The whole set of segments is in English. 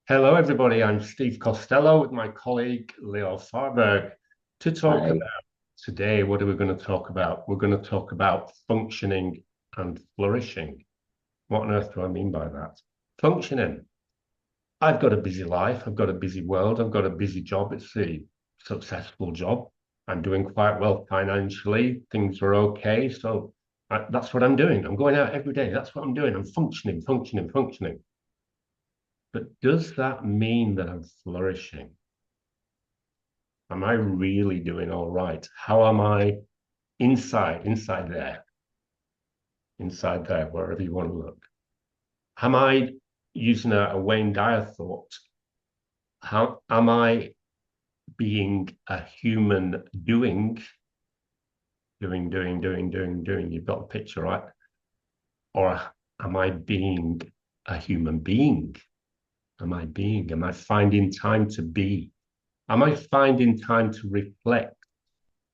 Hello, everybody. I'm Steve Costello with my colleague Leo Farberg to talk I about today. What are we going to talk about? We're going to talk about functioning and flourishing. What on earth do I mean by that? Functioning. I've got a busy life. I've got a busy world. I've got a busy job. It's a successful job. I'm doing quite well financially. Things are okay. So that's what I'm doing. I'm going out every day. That's what I'm doing. I'm functioning, functioning, functioning. But does that mean that I'm flourishing? Am I really doing all right? How am I inside there, wherever you want to look? Am I using a Wayne Dyer thought? How am I being a human doing? You've got the picture, right? Or am I being a human being? Am I finding time to be? Am I finding time to reflect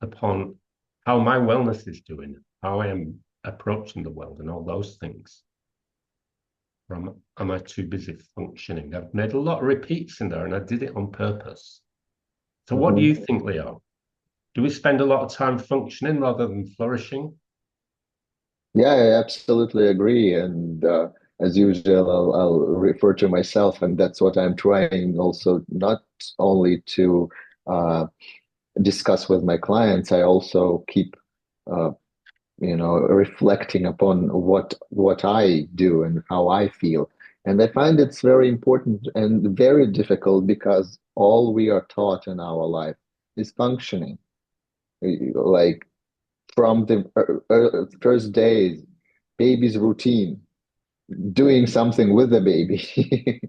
upon how my wellness is doing, how I am approaching the world, and all those things? Or am I too busy functioning? I've made a lot of repeats in there, and I did it on purpose. So, what do mhm. you think, Leo? Do we spend a lot of time functioning rather than flourishing? Yeah, I absolutely agree. And as usual, I'll refer to myself, and that's what I'm trying also not only to uh, discuss with my clients. I also keep, uh, reflecting upon what I do and how I feel. And I find it's very important and very difficult because all we are taught in our life is functioning. Like from the first days, baby's routine, doing something with the baby,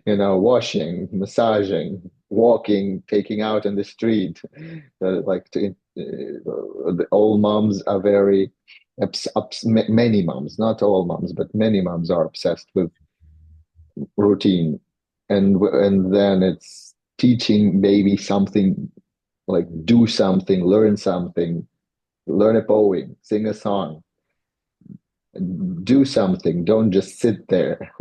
washing, massaging, walking, taking out in the street. All moms are very, many moms, not all moms, but many moms are obsessed with routine. And then it's teaching baby something, like do something, learn a poem, sing a song, do something. Don't just sit there.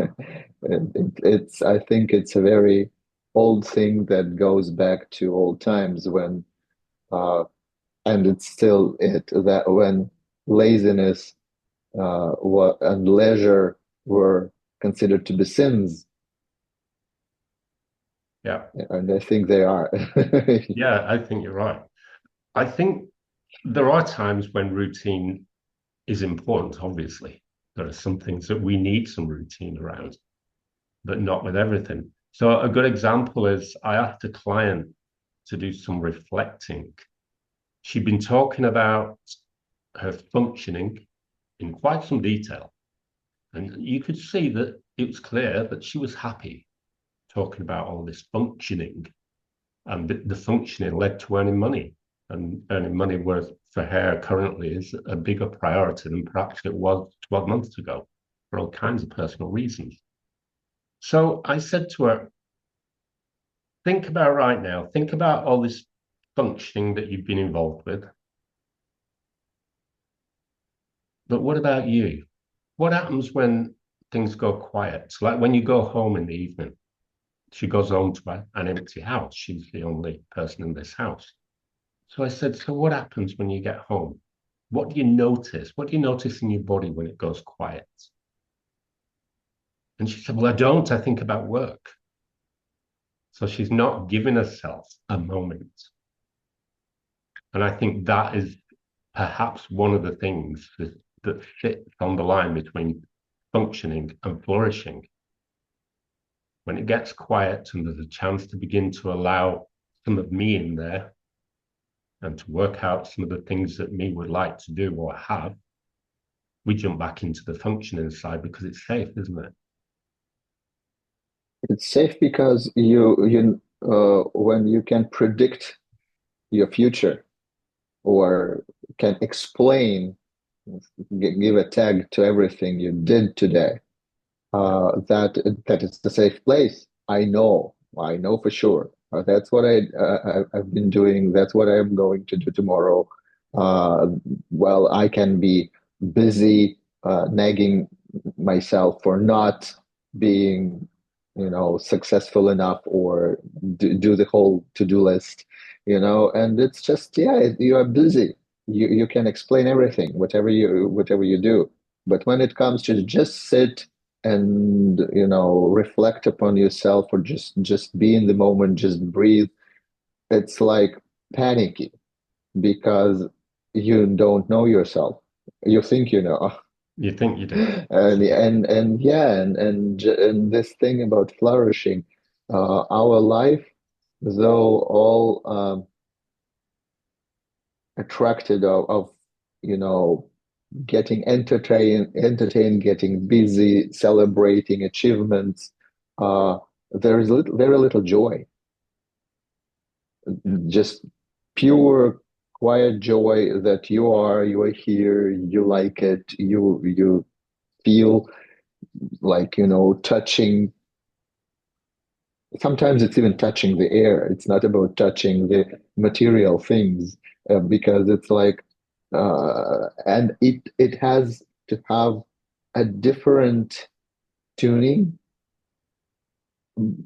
I think it's a very old thing that goes back to old times when, uh, and it's still that when laziness and leisure were considered to be sins, Yeah, and I think they are. yeah, I think you're right. I think there are times when routine is important, obviously. There are some things that we need some routine around, but not with everything. So a good example is I asked a client to do some reflecting. She'd been talking about her functioning in quite some detail. And you could see that it was clear that she was happy talking about all this functioning. And the functioning led to earning money. And earning money worth for her currently is a bigger priority than perhaps it was 12 months ago for all kinds of personal reasons. So I said to her, think about right now, think about all this functioning that you've been involved with. But what about you? What happens when things go quiet? So like when you go home in the evening, she goes home to an empty house. She's the only person in this house. So I said, so what happens when you get home? What do you notice? What do you notice in your body when it goes quiet? And she said, well, I don't. I think about work. So she's not giving herself a moment. And I think that is perhaps one of the things that sits on the line between functioning and flourishing. When it gets quiet and there's a chance to begin to allow some of me in there and to work out some of the things that me would like to do or have, we jump back into the functioning side because it's safe, isn't it? It's safe because when you can predict your future or can explain, give a tag to everything you did today, Yeah. that is the safe place. I know for sure. That's what I've been doing. That's what I'm going to do tomorrow. Uh, well, I can be busy nagging myself for not being successful enough or do the whole to-do list, and it's just, yeah, you are busy. You can explain everything, whatever you do. But when it comes to just sit and, reflect upon yourself, or just be in the moment, just breathe, it's like panicky because you don't know yourself. You think you know. You think you do. And yeah, and this thing about flourishing, our life, though all attracted of you know getting entertained, getting busy, celebrating achievements, there is very little joy. Yeah. Just pure, quiet joy that you are here, you like it, you feel like, touching. Sometimes it's even touching the air. It's not about touching the material things, because it's like, and it has to have a different tuning.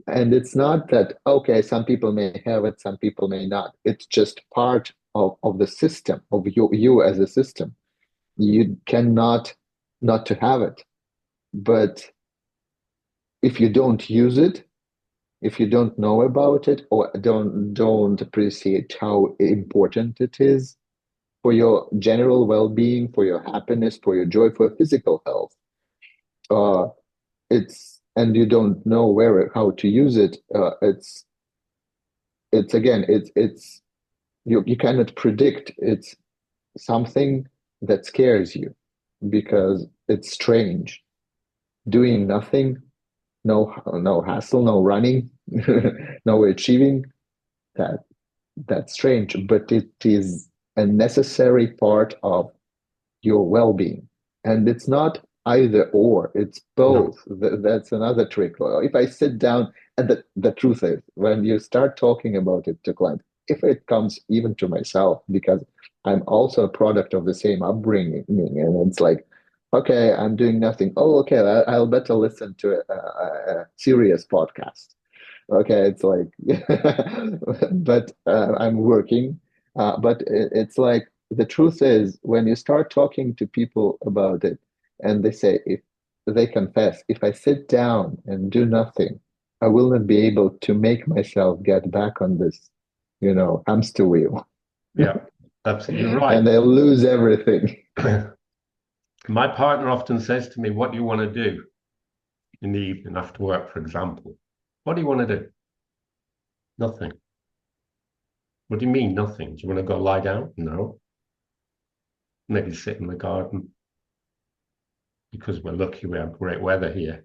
And it's not that, okay, some people may have it, some people may not. It's just part of the system, of you as a system. You cannot not to have it. But if you don't use it, if you don't know about it, or don't appreciate how important it is for your general well-being, for your happiness, for your joy, for your physical health, uh, and you don't know how to use it, it's again, it's you cannot predict. It's something that scares you because it's strange. Doing nothing, no hassle, no running, no achieving. That's strange, but it is a necessary part of your well-being. And it's not either or, it's No. both. That's another trick. If I sit down, and the truth is, when you start talking about it to clients, if it comes even to myself, because I'm also a product of the same upbringing, and it's like, okay, I'm doing nothing. Oh, okay, I'll better listen to a serious podcast. Okay, it's like, but I'm working. But it's like, the truth is, when you start talking to people about it, and they say, if they confess, if I sit down and do nothing, I will not be able to make myself get back on this, hamster wheel, Yeah, absolutely. You're right. and I lose everything. My partner often says to me, "What do you want to do in the evening after work, for example? What do you want to do?" Nothing. What do you mean, nothing? Do you want to go lie down? No. Maybe sit in the garden because we're lucky we have great weather here.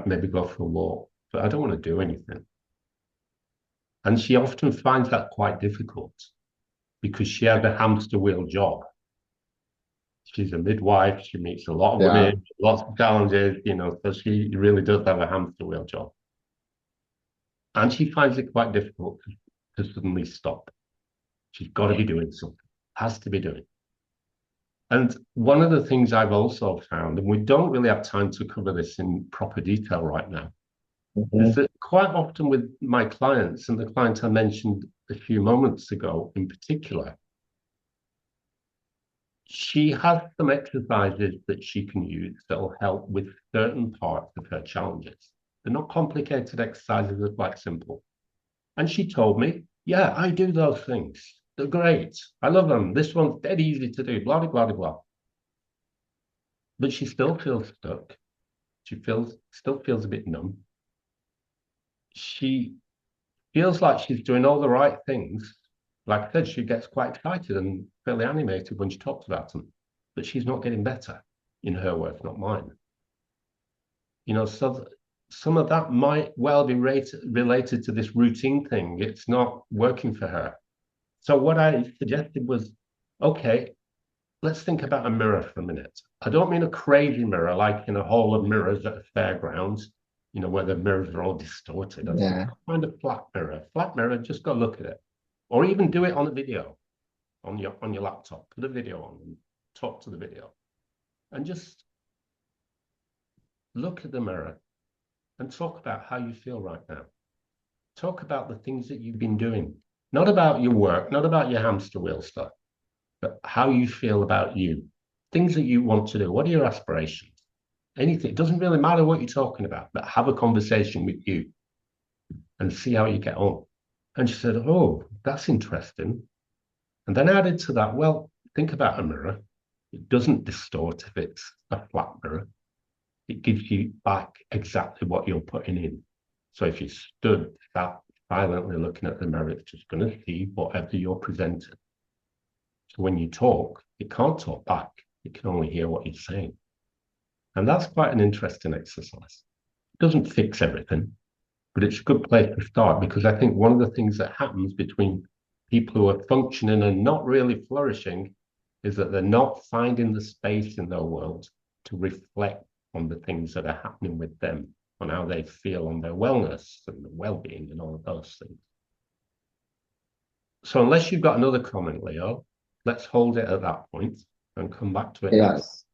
Maybe go for a walk, but I don't want to do anything. And she often finds that quite difficult because she has a hamster wheel job. She's a midwife. She meets a lot of Yeah, women, lots of challenges, so she really does have a hamster wheel job. And she finds it quite difficult to suddenly stop. She's got to be doing something, has to be doing. And one of the things I've also found, and we don't really have time to cover this in proper detail right now, is mhm. that quite often with my clients, and the client I mentioned a few moments ago in particular, she has some exercises that she can use that will help with certain parts of her challenges. They're not complicated exercises, they're quite simple. And she told me, yeah, I do those things. They're great. I love them. This one's dead easy to do, blah, blah, blah, blah. But she still feels stuck. Still feels a bit numb. She feels like she's doing all the right things. Like I said, she gets quite excited and fairly animated when she talks about them, but she's not getting better in her words, not mine. So some of that might well be related to this routine thing. It's not working for her. So what I suggested was, okay, let's think about a mirror for a minute. I don't mean a crazy mirror like in a hall of mirrors at a fairgrounds, where the mirrors are all distorted. I said, Yeah. find a flat mirror. Flat mirror, just go look at it. Or even do it on a video on your laptop. Put a video on and talk to the video. And just look at the mirror and talk about how you feel right now. Talk about the things that you've been doing, not about your work, not about your hamster wheel stuff, but how you feel about you, things that you want to do. What are your aspirations? Anything. It doesn't really matter what you're talking about, but have a conversation with you and see how you get on. And she said, oh, that's interesting. And then I added to that, well, think about a mirror. It doesn't distort if it's a flat mirror. It gives you back exactly what you're putting in. So if you stood that silently looking at the mirror, it's just going to see whatever you're presenting. So when you talk, it can't talk back. It can only hear what you're saying. And that's quite an interesting exercise. It doesn't fix everything, but it's a good place to start, because I think one of the things that happens between people who are functioning and not really flourishing is that they're not finding the space in their world to reflect on the things that are happening with them, on how they feel, on their wellness and the well-being and all of those things. So unless you've got another comment, Leo, let's hold it at that point and come back to it next.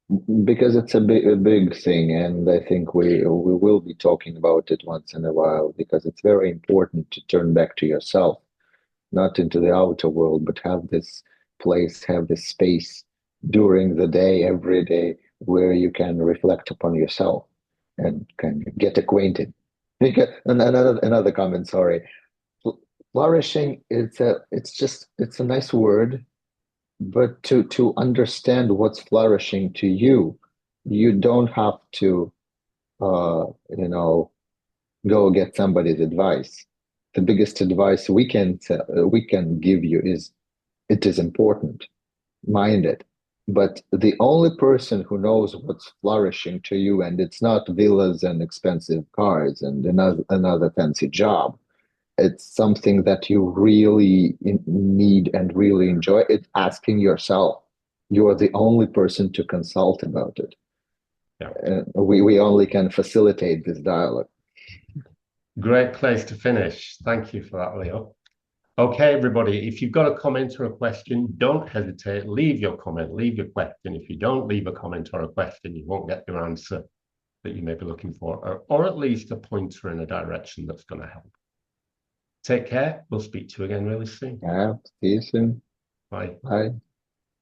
Yes, because it's a big thing, and I think we will be talking about it once in a while because it's very important to turn back to yourself, not into the outer world, but have this place, have this space during the day, every day, where you can reflect upon yourself and can get acquainted. And another comment, sorry. Flourishing, it's a nice word, but to understand what's flourishing to you, you don't have to uh, you know, go get somebody's advice. The biggest advice we can give you is it is important, mind it. But the only person who knows what's flourishing to you, and it's not villas and expensive cars and another fancy job. It's something that you really need and really enjoy. It's asking yourself. You are the only person to consult about it. Yeah. We only can facilitate this dialogue. Great place to finish. Thank you for that, Leo. Okay, everybody, if you've got a comment or a question, don't hesitate. Leave your comment, leave your question. If you don't leave a comment or a question, you won't get your answer that you may be looking for, or at least a pointer in a direction that's going to help. Take care. We'll speak to you again really soon. Yeah, see you soon. Bye. Bye.